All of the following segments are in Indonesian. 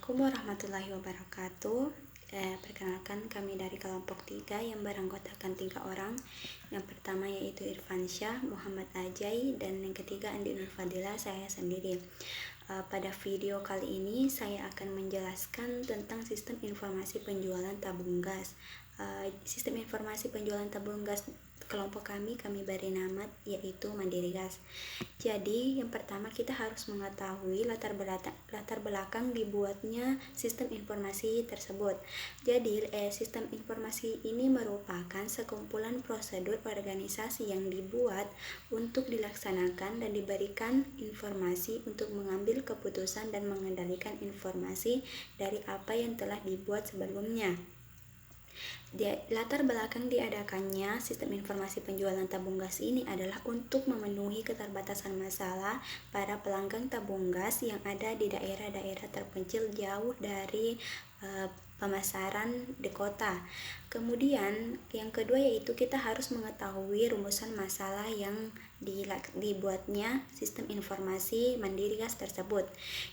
Assalamualaikum warahmatullahi wabarakatuh. Perkenalkan, kami dari kelompok 3 yang beranggotakan 3 orang. Yang pertama yaitu Irfan Syah, Muhammad Ajai, dan yang ketiga Andi Nur Fadila, saya sendiri. Pada video kali ini saya akan menjelaskan tentang sistem informasi penjualan tabung gas. Sistem informasi penjualan tabung gas kelompok kami beri nama yaitu Mandiri Gas. Jadi yang pertama kita harus mengetahui latar belakang dibuatnya sistem informasi tersebut. Jadi sistem informasi ini merupakan sekumpulan prosedur organisasi yang dibuat untuk dilaksanakan dan diberikan informasi untuk mengambil keputusan dan mengendalikan informasi dari apa yang telah dibuat sebelumnya. Latar belakang diadakannya sistem informasi penjualan tabung gas ini adalah untuk memenuhi keterbatasan masalah para pelanggan tabung gas yang ada di daerah-daerah terpencil jauh dari pemasaran di kota. Kemudian yang kedua yaitu kita harus mengetahui rumusan masalah yang dibuatnya sistem informasi Mandiri Gas tersebut.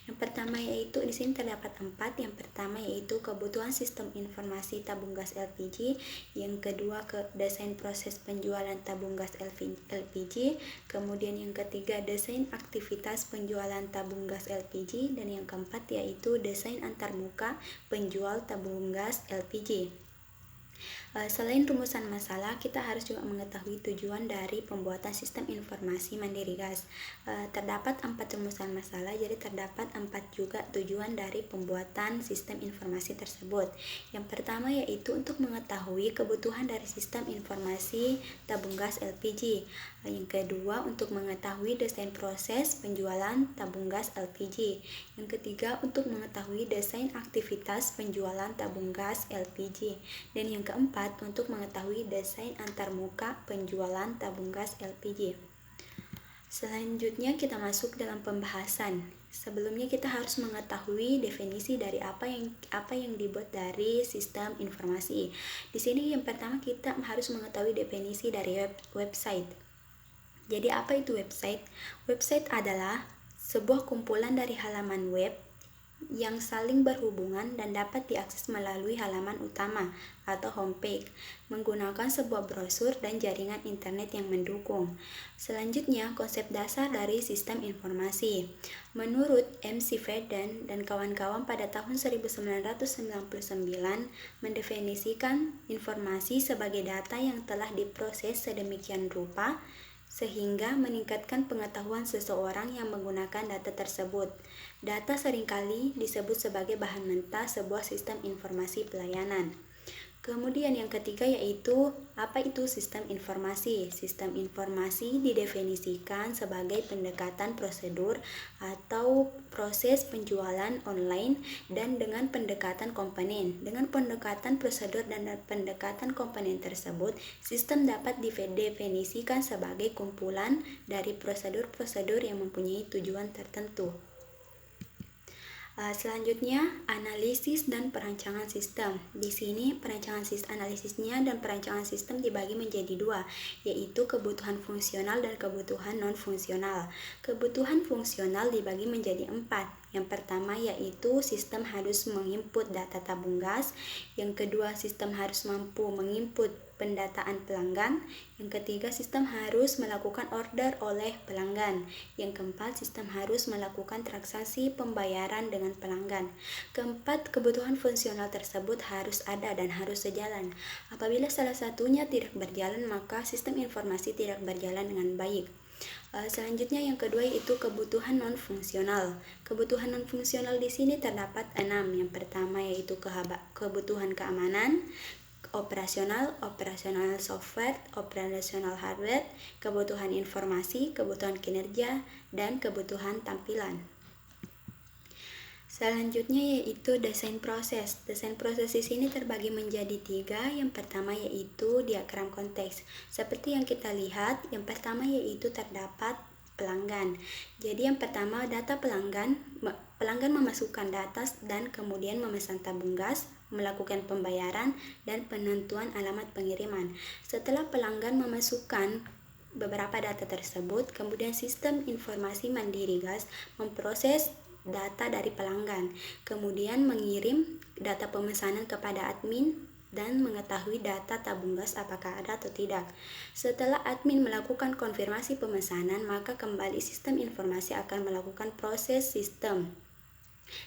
Yang pertama yaitu di sini terdapat 4. Yang pertama yaitu kebutuhan sistem informasi tabung gas LPG. Yang kedua desain proses penjualan tabung gas LPG. Kemudian yang ketiga desain aktivitas penjualan tabung gas LPG, dan yang keempat yaitu desain antarmuka penjual tabung gas LPG. Selain rumusan masalah, kita harus juga mengetahui tujuan dari pembuatan sistem informasi Mandiri Gas. Terdapat 4 rumusan masalah, jadi terdapat 4 juga tujuan dari pembuatan sistem informasi tersebut. Yang pertama yaitu untuk mengetahui kebutuhan dari sistem informasi tabung gas LPG. Yang kedua untuk mengetahui desain proses penjualan tabung gas LPG. Yang ketiga untuk mengetahui desain aktivitas penjualan tabung gas LPG. Dan yang keempat untuk mengetahui desain antarmuka penjualan tabung gas LPG. Selanjutnya kita masuk dalam pembahasan. Sebelumnya kita harus mengetahui definisi dari apa yang dibuat dari sistem informasi. Di sini yang pertama kita harus mengetahui definisi dari website. Jadi apa itu website? Website adalah sebuah kumpulan dari halaman web yang saling berhubungan dan dapat diakses melalui halaman utama atau homepage menggunakan sebuah brosur dan jaringan internet yang mendukung. Selanjutnya, konsep dasar dari sistem informasi. Menurut MC Verden dan kawan-kawan pada tahun 1999 mendefinisikan informasi sebagai data yang telah diproses sedemikian rupa sehingga meningkatkan pengetahuan seseorang yang menggunakan data tersebut. Data seringkali disebut sebagai bahan mentah sebuah sistem informasi pelayanan. Kemudian yang ketiga yaitu apa itu sistem informasi? Sistem informasi didefinisikan sebagai pendekatan prosedur atau proses penjualan online dan dengan pendekatan komponen. Dengan pendekatan prosedur dan pendekatan komponen tersebut, sistem dapat didefinisikan sebagai kumpulan dari prosedur-prosedur yang mempunyai tujuan tertentu. Selanjutnya, analisis dan perancangan sistem. Di sini analisisnya dan perancangan sistem dibagi menjadi 2, yaitu kebutuhan fungsional dan kebutuhan non-fungsional. Kebutuhan fungsional dibagi menjadi 4. Yang pertama yaitu sistem harus menginput data tabung gas. Yang kedua, sistem harus mampu menginput pendataan pelanggan. Yang ketiga, sistem harus melakukan order oleh pelanggan. Yang keempat, sistem harus melakukan transaksi pembayaran dengan pelanggan. Keempat, kebutuhan fungsional tersebut harus ada dan harus sejalan. Apabila salah satunya tidak berjalan, maka sistem informasi tidak berjalan dengan baik. Selanjutnya yang kedua yaitu kebutuhan non-fungsional. Kebutuhan non-fungsional di sini terdapat 6. Yang pertama yaitu kebutuhan keamanan, operasional software, operasional hardware, kebutuhan informasi, kebutuhan kinerja, dan kebutuhan tampilan. Selanjutnya yaitu desain proses. Desain proses di sini terbagi menjadi 3. Yang pertama yaitu diagram konteks. Seperti yang kita lihat, yang pertama yaitu terdapat pelanggan. Jadi yang pertama data pelanggan memasukkan data dan kemudian memesan tabung gas, melakukan pembayaran dan penentuan alamat pengiriman. Setelah pelanggan memasukkan beberapa data tersebut, kemudian sistem informasi Mandiri Gas memproses data dari pelanggan, kemudian mengirim data pemesanan kepada admin dan mengetahui data tabung gas apakah ada atau tidak. Setelah admin melakukan konfirmasi pemesanan, maka kembali sistem informasi akan melakukan proses sistem.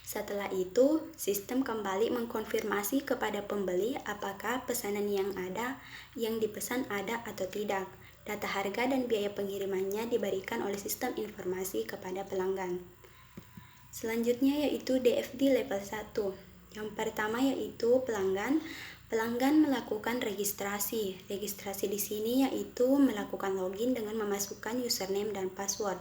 Setelah itu, sistem kembali mengkonfirmasi kepada pembeli apakah pesanan yang dipesan ada atau tidak. Data harga dan biaya pengirimannya diberikan oleh sistem informasi kepada pelanggan. Selanjutnya yaitu DFD level 1. Yang pertama yaitu pelanggan. Pelanggan melakukan registrasi. Registrasi di sini yaitu melakukan login dengan memasukkan username dan password.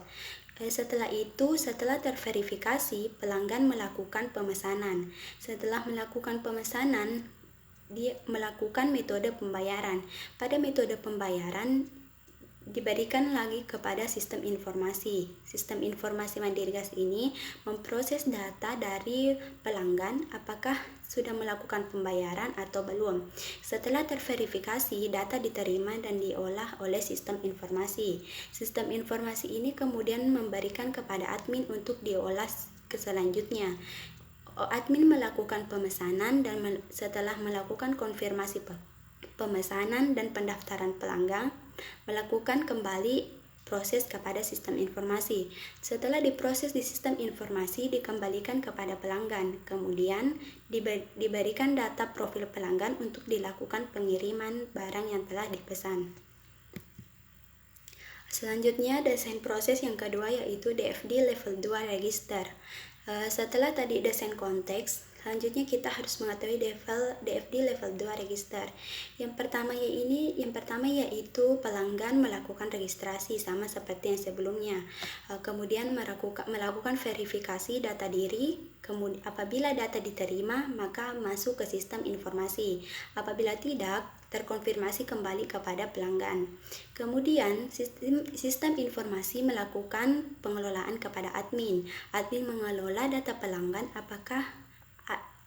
Setelah itu, setelah terverifikasi, pelanggan melakukan pemesanan. Setelah melakukan pemesanan, dia melakukan metode pembayaran. Pada metode pembayaran diberikan lagi kepada sistem informasi. Sistem informasi Mandiri Gas ini memproses data dari pelanggan apakah sudah melakukan pembayaran atau belum. Setelah terverifikasi, data diterima dan diolah oleh sistem informasi. Sistem informasi ini kemudian memberikan kepada admin untuk diolah ke selanjutnya. Admin melakukan pemesanan dan setelah melakukan konfirmasi pemesanan dan pendaftaran pelanggan, melakukan kembali proses kepada sistem informasi. Setelah diproses di sistem informasi, dikembalikan kepada pelanggan. Kemudian diberikan data profil pelanggan untuk dilakukan pengiriman barang yang telah dipesan. Selanjutnya, desain proses yang kedua yaitu DFD level 2 register. Setelah tadi desain konteks, selanjutnya kita harus mengetahui DFD level 2 register. Yang pertama yaitu pelanggan melakukan registrasi sama seperti yang sebelumnya. Kemudian melakukan verifikasi data diri. Kemudian apabila data diterima, maka masuk ke sistem informasi. Apabila tidak, terkonfirmasi kembali kepada pelanggan. Kemudian sistem informasi melakukan pengelolaan kepada admin. Admin mengelola data pelanggan apakah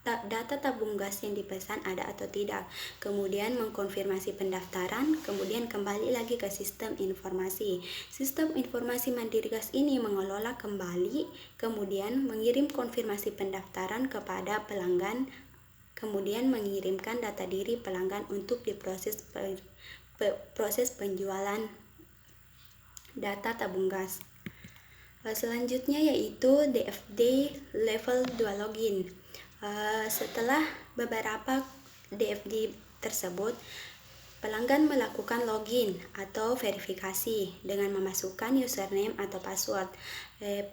data tabung gas yang dipesan ada atau tidak. Kemudian mengkonfirmasi pendaftaran, kemudian kembali lagi ke sistem informasi. Sistem informasi Mandiri Gas ini mengelola kembali, kemudian mengirim konfirmasi pendaftaran kepada pelanggan, kemudian mengirimkan data diri pelanggan untuk diproses proses penjualan data tabung gas. Selanjutnya yaitu DFD level 2 login. Setelah beberapa DFD tersebut, pelanggan melakukan login atau verifikasi dengan memasukkan username atau password.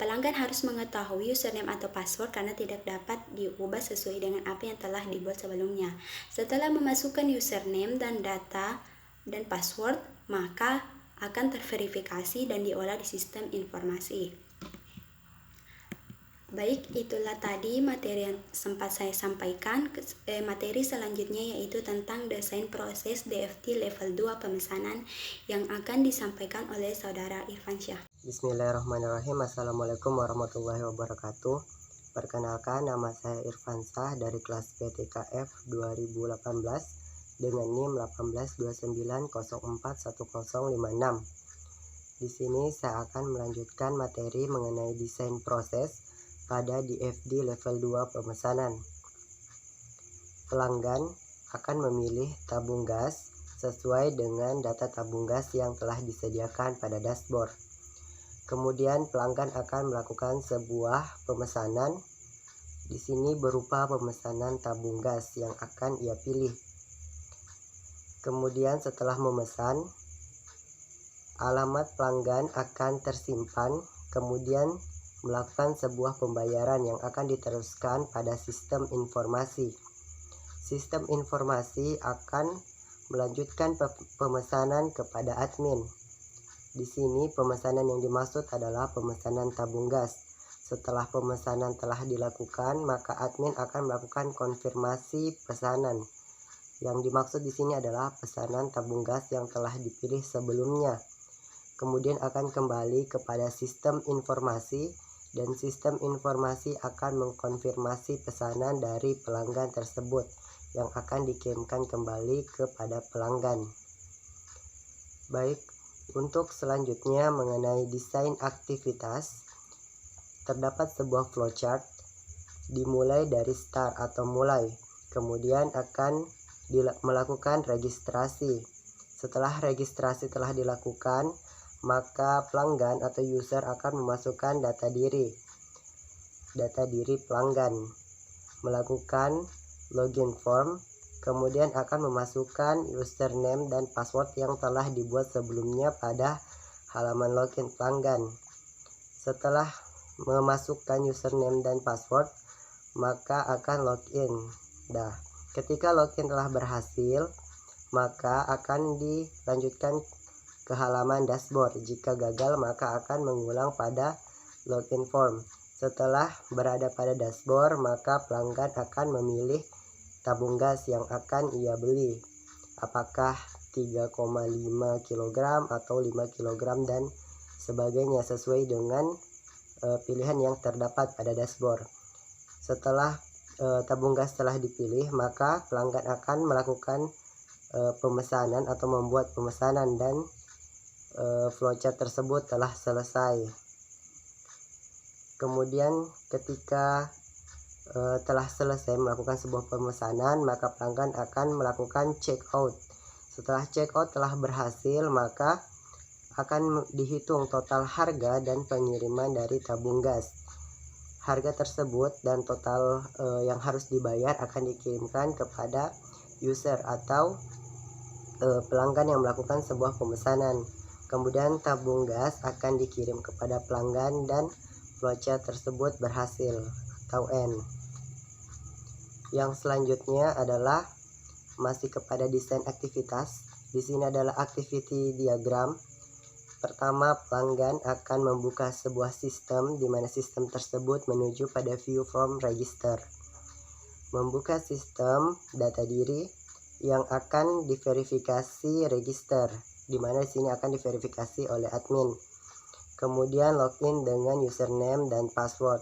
Pelanggan harus mengetahui username atau password karena tidak dapat diubah sesuai dengan apa yang telah dibuat sebelumnya. Setelah memasukkan username dan data dan password, maka akan terverifikasi dan diolah di sistem informasi. Baik, itulah tadi materi yang sempat saya sampaikan. Materi selanjutnya yaitu tentang desain proses DFD level 2 pemesanan yang akan disampaikan oleh Saudara Irfansyah. Bismillahirrahmanirrahim. Assalamualaikum warahmatullahi wabarakatuh. Perkenalkan, nama saya Irfansyah dari kelas PTKF 2018 dengan NIM 1829041056. Di sini saya akan melanjutkan materi mengenai desain proses pada DFD level 2 pemesanan. Pelanggan akan memilih tabung gas sesuai dengan data tabung gas yang telah disediakan pada dashboard. Kemudian pelanggan akan melakukan sebuah pemesanan. Di sini berupa pemesanan tabung gas yang akan ia pilih. Kemudian setelah memesan, alamat pelanggan akan tersimpan, kemudian melakukan sebuah pembayaran yang akan diteruskan pada sistem informasi. Sistem informasi akan melanjutkan pemesanan kepada admin. Di sini pemesanan yang dimaksud adalah pemesanan tabung gas. Setelah pemesanan telah dilakukan, maka admin akan melakukan konfirmasi pesanan. Yang dimaksud di sini adalah pesanan tabung gas yang telah dipilih sebelumnya. Kemudian akan kembali kepada sistem informasi dan sistem informasi akan mengkonfirmasi pesanan dari pelanggan tersebut yang akan dikirimkan kembali kepada pelanggan. Baik, untuk selanjutnya mengenai desain aktivitas. terdapat sebuah flowchart dimulai dari start atau mulai, kemudian akan melakukan registrasi. Setelah registrasi telah dilakukan, maka pelanggan atau user akan memasukkan data diri pelanggan, melakukan login form, kemudian akan memasukkan username dan password yang telah dibuat sebelumnya pada halaman login pelanggan. Setelah memasukkan username dan password, maka akan login. Ketika login telah berhasil, maka akan dilanjutkan ke halaman dashboard. Jika gagal, maka akan mengulang pada login form. Setelah berada pada dashboard, maka pelanggan akan memilih tabung gas yang akan ia beli, apakah 3,5 kg atau 5 kg dan sebagainya, sesuai dengan pilihan yang terdapat pada dashboard. Setelah tabung gas telah dipilih, maka pelanggan akan melakukan pemesanan atau membuat pemesanan, dan flowchart tersebut telah selesai. Kemudian ketika telah selesai melakukan sebuah pemesanan, maka pelanggan akan melakukan check out. Setelah check out telah berhasil, maka akan dihitung total harga dan pengiriman dari tabung gas. Harga tersebut dan total yang harus dibayar akan dikirimkan kepada user atau pelanggan yang melakukan sebuah pemesanan. Kemudian tabung gas akan dikirim kepada pelanggan dan flowchart tersebut berhasil atau end. Yang selanjutnya adalah masih kepada desain aktivitas. Di sini adalah activity diagram. Pertama, pelanggan akan membuka sebuah sistem di mana sistem tersebut menuju pada view from register. Membuka sistem data diri yang akan diverifikasi register, di mana di sini akan diverifikasi oleh admin. Kemudian login dengan username dan password.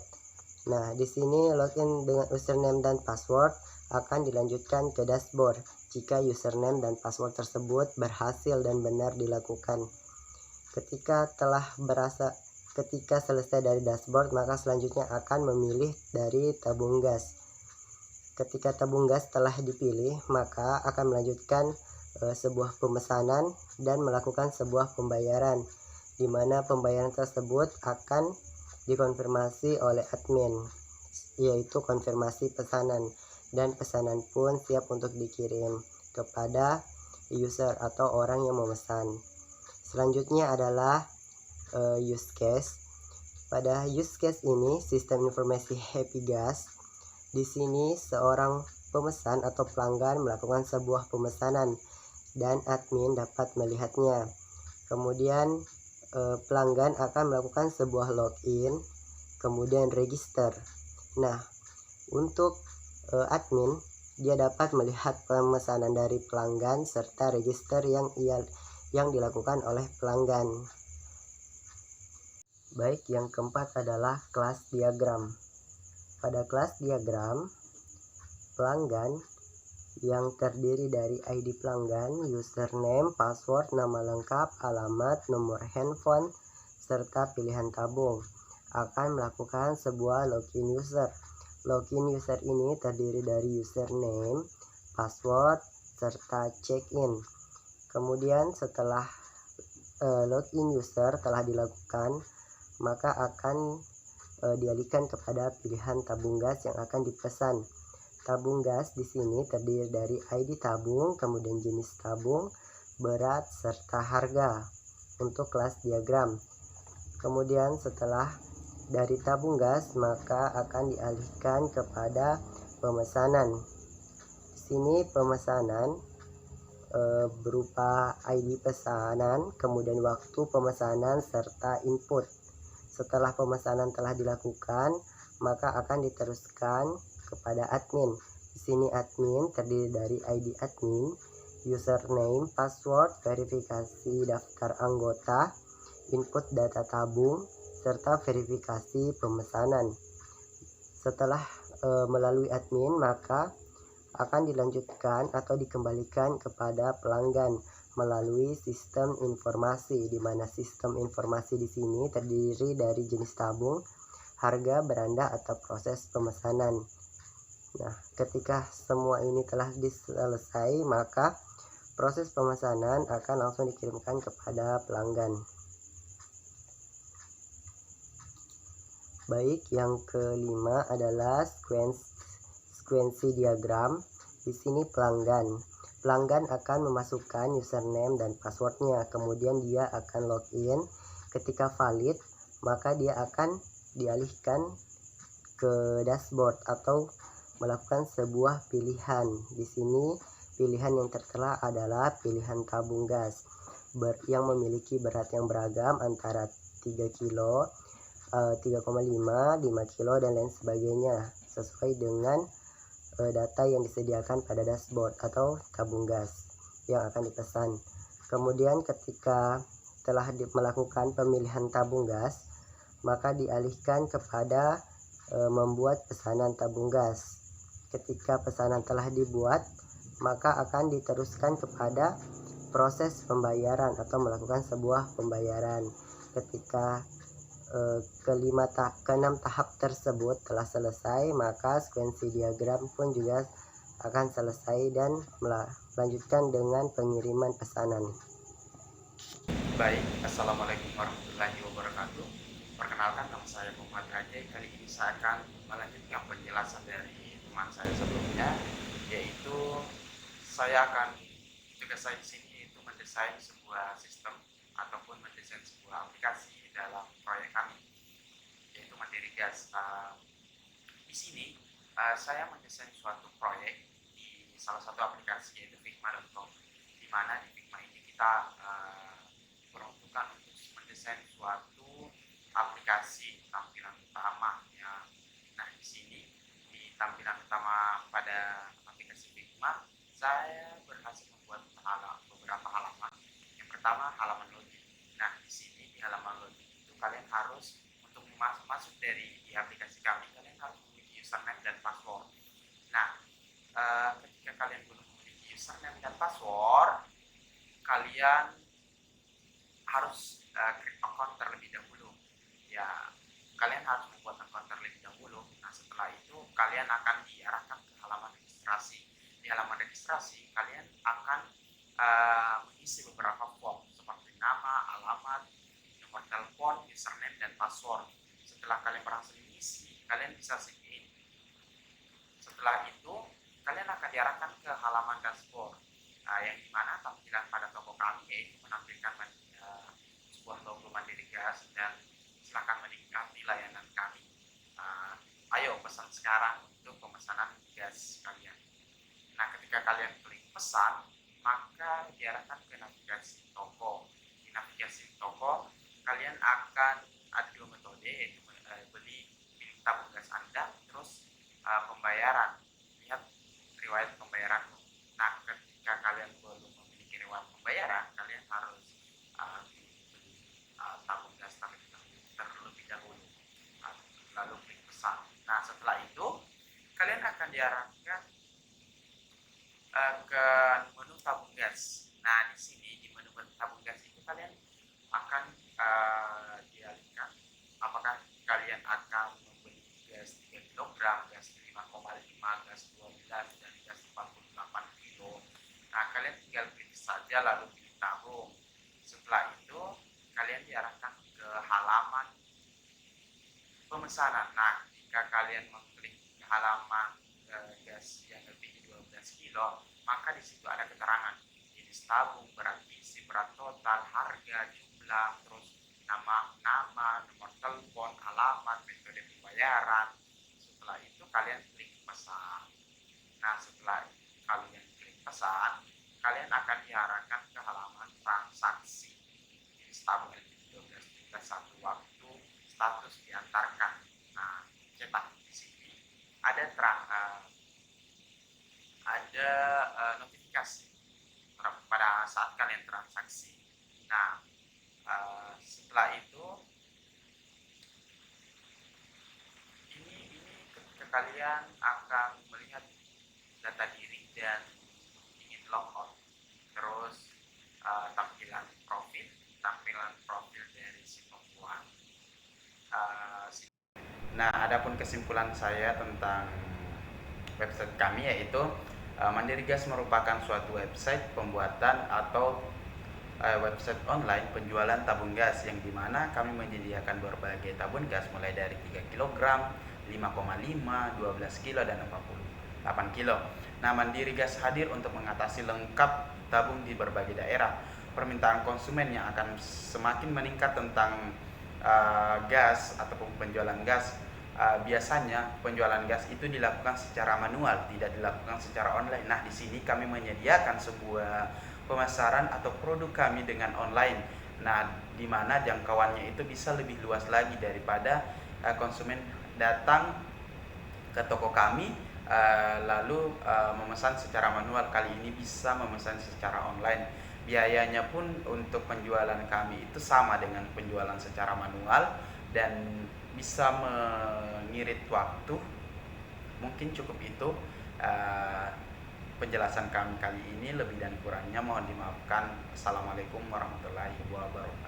Nah, di sini login dengan username dan password akan dilanjutkan ke dashboard jika username dan password tersebut berhasil dan benar dilakukan. Ketika selesai dari dashboard, maka selanjutnya akan memilih dari tabung gas. Ketika tabung gas telah dipilih, maka akan melanjutkan sebuah pemesanan dan melakukan sebuah pembayaran, di mana pembayaran tersebut akan dikonfirmasi oleh admin, yaitu konfirmasi pesanan, dan pesanan pun siap untuk dikirim kepada user atau orang yang memesan. Selanjutnya adalah use case. Pada use case ini, sistem informasi Happy Gas. Di sini seorang pemesan atau pelanggan melakukan sebuah pemesanan dan admin dapat melihatnya. Kemudian pelanggan akan melakukan sebuah login, kemudian register. Nah, untuk admin, dia dapat melihat pemesanan dari pelanggan serta register yang dilakukan oleh pelanggan. Baik, yang keempat adalah kelas diagram. Pada kelas diagram, pelanggan yang terdiri dari ID pelanggan, username, password, nama lengkap, alamat, nomor handphone, serta pilihan tabung akan melakukan sebuah login user. Login user ini terdiri dari username, password, serta check-in. Kemudian setelah login user telah dilakukan, maka akan dialihkan kepada pilihan tabung gas yang akan dipesan. Tabung gas di sini terdiri dari ID tabung, kemudian jenis tabung, berat, serta harga untuk kelas diagram. Kemudian setelah dari tabung gas, maka akan dialihkan kepada pemesanan. Di sini pemesanan berupa ID pesanan, kemudian waktu pemesanan, serta input. Setelah pemesanan telah dilakukan, maka akan diteruskan kepada admin. Di sini admin terdiri dari ID admin, username, password, verifikasi daftar anggota, input data tabung, serta verifikasi pemesanan. Setelah melalui admin, maka akan dilanjutkan atau dikembalikan kepada pelanggan melalui sistem informasi, di mana sistem informasi di sini terdiri dari jenis tabung, harga, beranda, atau proses pemesanan. Nah, ketika semua ini telah diselesai, maka proses pemesanan akan langsung dikirimkan kepada pelanggan. Baik, yang kelima adalah sekuensi diagram. Di sini pelanggan akan memasukkan username dan passwordnya, kemudian dia akan login. Ketika valid, maka dia akan dialihkan ke dashboard atau melakukan sebuah pilihan. Di sini pilihan yang tertera adalah pilihan tabung gas yang memiliki berat yang beragam antara 3 kilo, 3,5, 5 kilo, dan lain sebagainya, sesuai dengan data yang disediakan pada dashboard atau tabung gas yang akan dipesan. Kemudian ketika telah melakukan pemilihan tabung gas, maka dialihkan kepada membuat pesanan tabung gas. Ketika pesanan telah dibuat, maka akan diteruskan kepada proses pembayaran atau melakukan sebuah pembayaran. Ketika keenam tahap tersebut telah selesai, maka sekuensi diagram pun juga akan selesai dan melanjutkan dengan pengiriman pesanan. Baik, Assalamualaikum warahmatullahi wabarakatuh. Perkenalkan, nama saya Muhammad Rajai. Kali ini saya akan melanjutkan penjelasan dari teman saya sebelumnya, yaitu tugas saya di sini yaitu mendesain sebuah sistem ataupun mendesain sebuah aplikasi dalam proyek kami, yaitu Mandiri Gas. Di sini saya mendesain suatu proyek di salah satu aplikasi yaitu Figma.com, di mana di Figma ini kita peruntukan untuk mendesain suatu aplikasi tampilan utamanya. Nah, di sini di tampilan utama pada aplikasi Figma, saya berhasil membuat beberapa halaman. Yang pertama, halaman login. Nah, di sini di halaman login itu kalian harus untuk masuk dari di aplikasi kami, kalian harus memiliki username dan password. Nah, ketika kalian belum memiliki username dan password, kalian harus create account terlebih dahulu. Ya, kalian harus membuat account terlebih dahulu. Nah, setelah itu kalian akan diarahkan ke halaman registrasi. Di halaman registrasi, kalian akan mengisi beberapa form seperti nama, alamat, nomor telepon, username, dan password. Setelah kalian berhasil mengisi, kalian bisa sign in. Setelah itu, kalian akan diarahkan ke halaman dashboard, yang dimana tampilan pada toko kami yaitu menampilkan sebuah logo Mandiri Gas, dan silakan menikmati layanan kami. Ayo pesan sekarang untuk pemesanan gas kalian. Nah, ketika kalian klik pesan, maka diarahkan ke navigasi toko. Di navigasi toko, kalian akan ada dua metode, yaitu beli milik tabung gas Anda, terus pembayaran. Lihat riwayat pembayaranmu. Nah, ketika kalian belum memiliki riwayat pembayaran, kalian harus beli tabung gas terlebih dahulu, lalu klik pesan. Nah, setelah itu kalian akan diarahkan ke menu tabung gas. Nah, di sini di menu tabung gas itu kalian akan dialihkan apakah kalian akan membeli gas 3 kg, gas 5,5, gas 12, dan gas 48 kilo. Nah, kalian tinggal pilih saja lalu pilih tabung. Setelah itu kalian diarahkan ke halaman pemesanan. Nah, jika kalian mengklik halaman gas yang lebih 12 kilo, maka di situ ada keterangan jenis tabung, berat isi, berat total, harga, jumlah, terus nama, nomor telepon, alamat, metode pembayaran. Setelah itu kalian klik pesan. Nah, setelah kalian klik pesan, kalian akan diarahkan ke halaman transaksi. Jenis tabung LPG 12 juga satu waktu, status diantarkan. Nah, cetak di sini ada notifikasi pada saat kalian transaksi. Nah, setelah itu ini ketika kalian akan melihat data diri dan ingin logout, terus tampilan profil dari si pembuat. Nah, adapun kesimpulan saya tentang website kami yaitu Mandiri Gas merupakan suatu website pembuatan atau website online penjualan tabung gas yang dimana kami menyediakan berbagai tabung gas mulai dari 3 kg, 5,5, 12 kg, dan 48 kg. Nah, Mandiri Gas hadir untuk mengatasi lengkap tabung di berbagai daerah. Permintaan konsumen yang akan semakin meningkat tentang gas ataupun penjualan gas. Biasanya penjualan gas itu dilakukan secara manual, tidak dilakukan secara online. Nah, di sini kami menyediakan sebuah pemasaran atau produk kami dengan online. Nah, di mana jangkauannya itu bisa lebih luas lagi daripada konsumen datang ke toko kami lalu memesan secara manual. Kali ini bisa memesan secara online. Biayanya pun untuk penjualan kami itu sama dengan penjualan secara manual dan bisa mengirit waktu. Mungkin cukup itu penjelasan kami kali ini. Lebih dan kurangnya mohon dimaafkan. Assalamualaikum warahmatullahi wabarakatuh.